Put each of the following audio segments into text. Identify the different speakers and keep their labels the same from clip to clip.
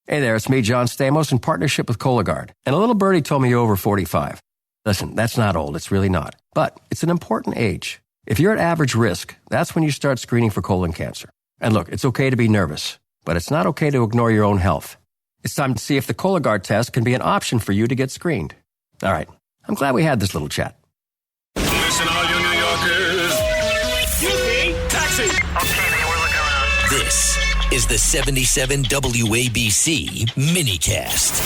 Speaker 1: Hey there, it's me, John Stamos, in partnership with Cologuard. And a little birdie told me you're over 45. Listen, that's not old, it's really not. But it's an important age. If you're at average risk, that's when you start screening for colon cancer. And look, it's okay to be nervous, but it's not okay to ignore your own health. It's time to see if the Cologuard test can be an option for you to get screened. All right, I'm glad we had this little chat.
Speaker 2: Listen, all you New Yorkers. Excuse me, taxi. Okay, man, we're looking around.
Speaker 3: This is the 77 WABC minicast.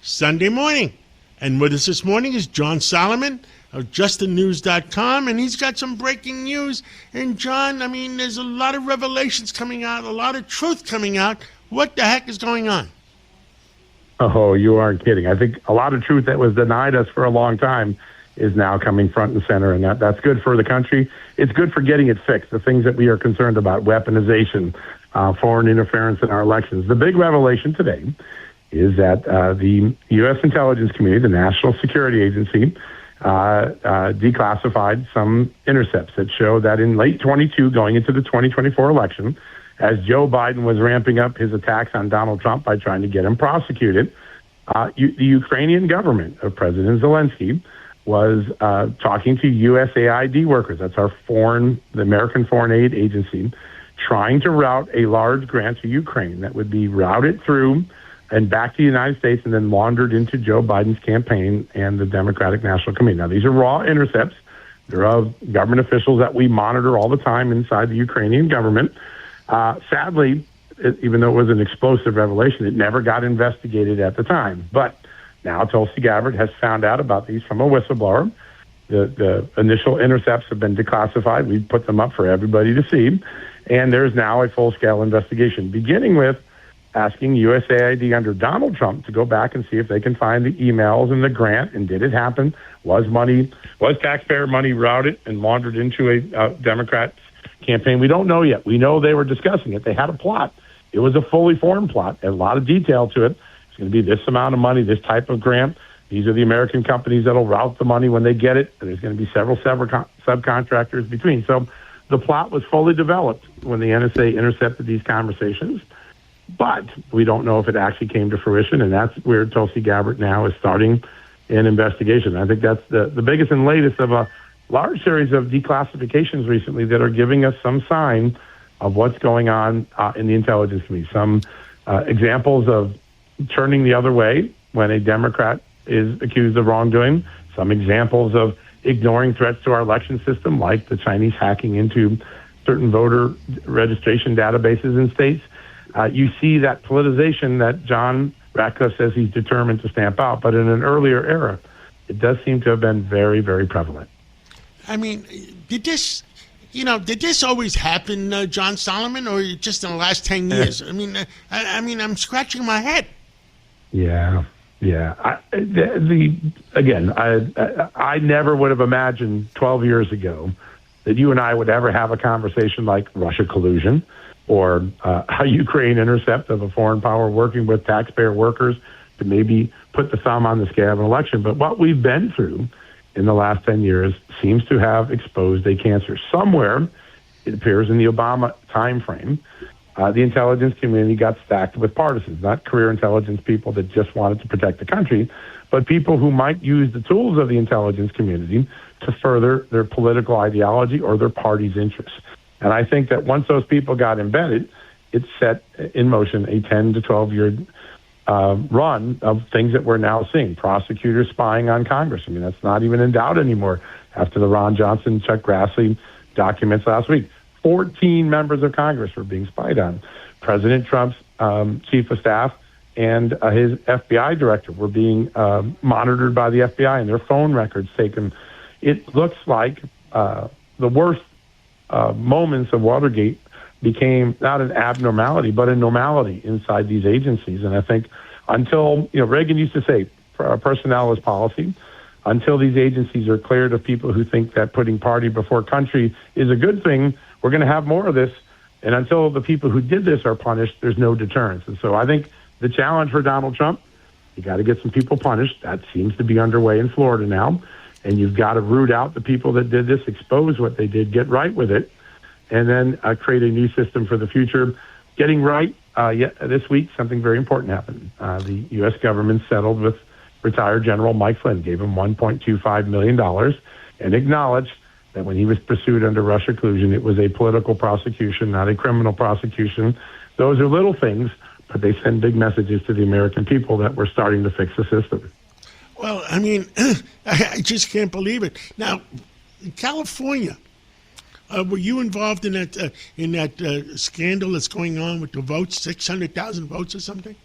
Speaker 4: Sunday morning. And with us this morning is John Solomon of JustTheNews.com, and he's got some breaking news. And John, I mean, there's a lot of revelations coming out, a lot of truth coming out. What the heck is going on?
Speaker 5: Oh, you aren't kidding. I think a lot of truth that was denied us for a long time is now coming front and center, and that's good for the country. It's good for getting it fixed, the things that we are concerned about, weaponization, foreign interference in our elections. The big revelation today is that the U.S. intelligence community, the National Security Agency, declassified some intercepts that show that in late 22, going into the 2024 election, as Joe Biden was ramping up his attacks on Donald Trump by trying to get him prosecuted, the Ukrainian government of President Zelensky was talking to USAID workers. That's the American Foreign Aid Agency, trying to route a large grant to Ukraine that would be routed through and back to the United States and then laundered into Joe Biden's campaign and the Democratic National Committee. Now, these are raw intercepts. They're of government officials that we monitor all the time inside the Ukrainian government. Sadly, even though it was an explosive revelation, it never got investigated at the time. But now Tulsi Gabbard has found out about these from a whistleblower. The initial intercepts have been declassified. We've put them up for everybody to see. And there's now a full-scale investigation, beginning with asking USAID under Donald Trump to go back and see if they can find the emails and the grant, and did it happen? Was taxpayer money routed and laundered into a Democrat campaign? We don't know yet. We know they were discussing it. They had a plot. It was a fully formed plot, a lot of detail to it. It's going to be this amount of money, this type of grant. These are the American companies that'll route the money when they get it. And there's going to be several subcontractors between. So the plot was fully developed when the NSA intercepted these conversations. But we don't know if it actually came to fruition, and that's where Tulsi Gabbard now is starting an investigation. I think that's the biggest and latest of a large series of declassifications recently that are giving us some sign of what's going on in the intelligence community. Some examples of turning the other way when a Democrat is accused of wrongdoing. Some examples of ignoring threats to our election system, like the Chinese hacking into certain voter registration databases in states. You see that politicization that John Ratcliffe says he's determined to stamp out, but in an earlier era, it does seem to have been very, very prevalent.
Speaker 4: I mean, did this always happen, John Solomon, or just in the last 10 years? I mean, I'm scratching my head.
Speaker 5: Yeah. I never would have imagined 12 years ago that you and I would ever have a conversation like Russia collusion, or a Ukraine intercept of a foreign power working with taxpayer workers to maybe put the thumb on the scale of an election. But what we've been through in the last 10 years seems to have exposed a cancer. Somewhere, it appears in the Obama timeframe, the intelligence community got stacked with partisans, not career intelligence people that just wanted to protect the country, but people who might use the tools of the intelligence community to further their political ideology or their party's interests. And I think that once those people got embedded, it set in motion a 10 to 12-year run of things that we're now seeing. Prosecutors spying on Congress. I mean, that's not even in doubt anymore after the Ron Johnson, Chuck Grassley documents last week. 14 members of Congress were being spied on. President Trump's chief of staff and his FBI director were being monitored by the FBI and their phone records taken. It looks like the worst moments of Watergate became not an abnormality, but a normality inside these agencies. And I think until, Reagan used to say, personnel is policy. Until these agencies are cleared of people who think that putting party before country is a good thing, we're going to have more of this. And until the people who did this are punished, there's no deterrence. And so I think the challenge for Donald Trump, you got to get some people punished. That seems to be underway in Florida now. And you've got to root out the people that did this, expose what they did, get right with it, and then create a new system for the future. Getting right this week, something very important happened. The U.S. government settled with retired General Mike Flynn, gave him $1.25 million, and acknowledged that when he was pursued under Russia collusion, it was a political prosecution, not a criminal prosecution. Those are little things, but they send big messages to the American people that we're starting to fix the system.
Speaker 4: Well, I mean, I just can't believe it. Now, in California, were you involved in that scandal that's going on with the votes, 600,000 votes or something?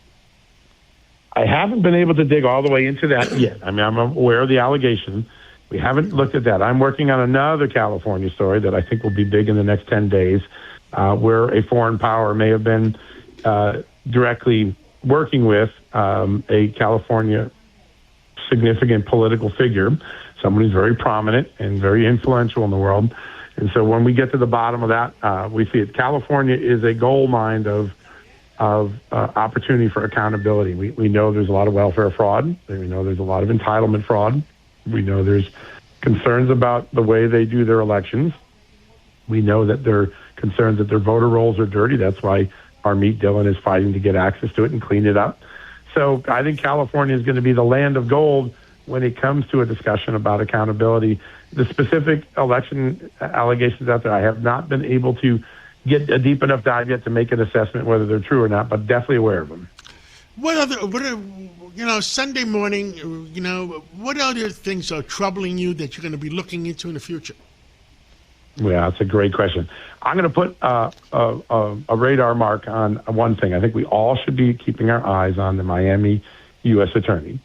Speaker 5: I haven't been able to dig all the way into that yet. I mean, I'm aware of the allegation. We haven't looked at that. I'm working on another California story that I think will be big in the next 10 days, where a foreign power may have been directly working with a California significant political figure, someone who's very prominent and very influential in the world. And so when we get to the bottom of that, we see it. California is a gold mine of opportunity for accountability. We know there's a lot of welfare fraud. We know there's a lot of entitlement fraud. We know there's concerns about the way they do their elections. We know that there are concerns that their voter rolls are dirty. That's why Harmeet Dillon is fighting to get access to it and clean it up. So I think California is going to be the land of gold when it comes to a discussion about accountability. The specific election allegations out there, I have not been able to get a deep enough dive yet to make an assessment whether they're true or not, but definitely aware of them. Sunday morning,
Speaker 4: what other things are troubling you that you're going to be looking into in the future?
Speaker 5: Yeah, that's a great question. I'm going to put a radar mark on one thing. I think we all should be keeping our eyes on the Miami U.S. Attorney.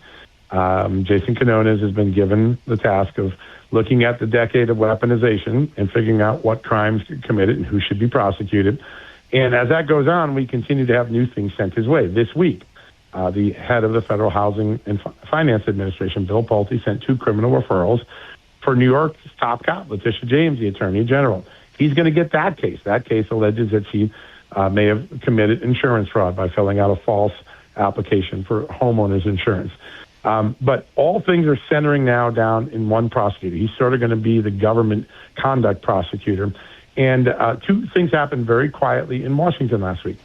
Speaker 5: Jason Quinones has been given the task of looking at the decade of weaponization and figuring out what crimes committed and who should be prosecuted. And as that goes on, we continue to have new things sent his way. This week, the head of the Federal Housing and Finance Administration, Bill Pulte, sent 2 criminal referrals for New York's top cop, Letitia James, the Attorney General. He's going to get that case. That case alleges that she may have committed insurance fraud by filling out a false application for homeowners insurance. But all things are centering now down in one prosecutor. He's sort of going to be the government conduct prosecutor. And 2 things happened very quietly in Washington last week.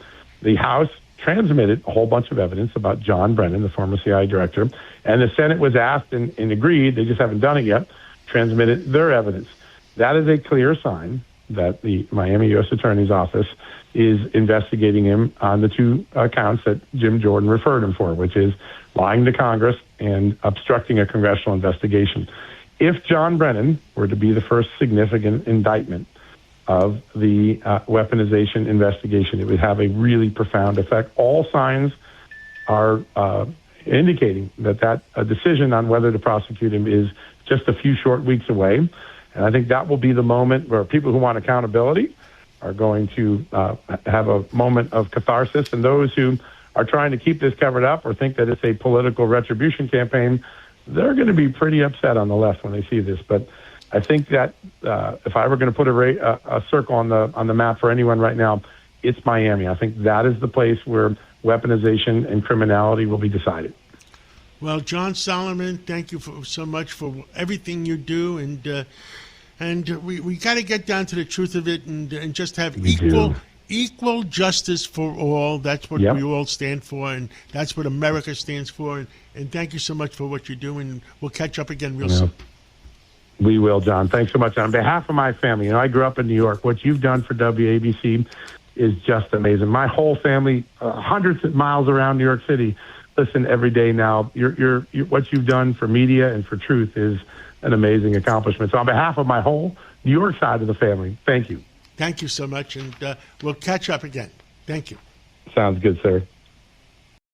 Speaker 5: The House transmitted a whole bunch of evidence about John Brennan, the former CIA director, and the Senate was asked and agreed, they just haven't done it yet, transmitted their evidence. That is a clear sign that the Miami U.S. Attorney's Office is investigating him on the 2 counts that Jim Jordan referred him for, which is lying to Congress and obstructing a congressional investigation. If John Brennan were to be the first significant indictment of the weaponization investigation, it would have a really profound effect. All signs are indicating that a decision on whether to prosecute him is just a few short weeks away. And I think that will be the moment where people who want accountability are going to have a moment of catharsis. And those who are trying to keep this covered up or think that it's a political retribution campaign, they're going to be pretty upset on the left when they see this. But I think that if I were going to put a circle on the map for anyone right now, it's Miami. I think that is the place where weaponization and criminality will be decided.
Speaker 4: Well, John Solomon, thank you so much for everything you do, and we got to get down to the truth of it and just have equal justice for all. That's what we all stand for, and that's what America stands for. And thank you so much for what you're doing. We'll catch up again real soon.
Speaker 5: We will, John. Thanks so much. On behalf of my family, I grew up in New York. What you've done for WABC is just amazing. My whole family, hundreds of miles around New York City, listen every day now. What you've done for media and for truth is an amazing accomplishment. So on behalf of my whole New York side of the family, thank you.
Speaker 4: Thank you so much, and we'll catch up again. Thank you.
Speaker 5: Sounds good, sir.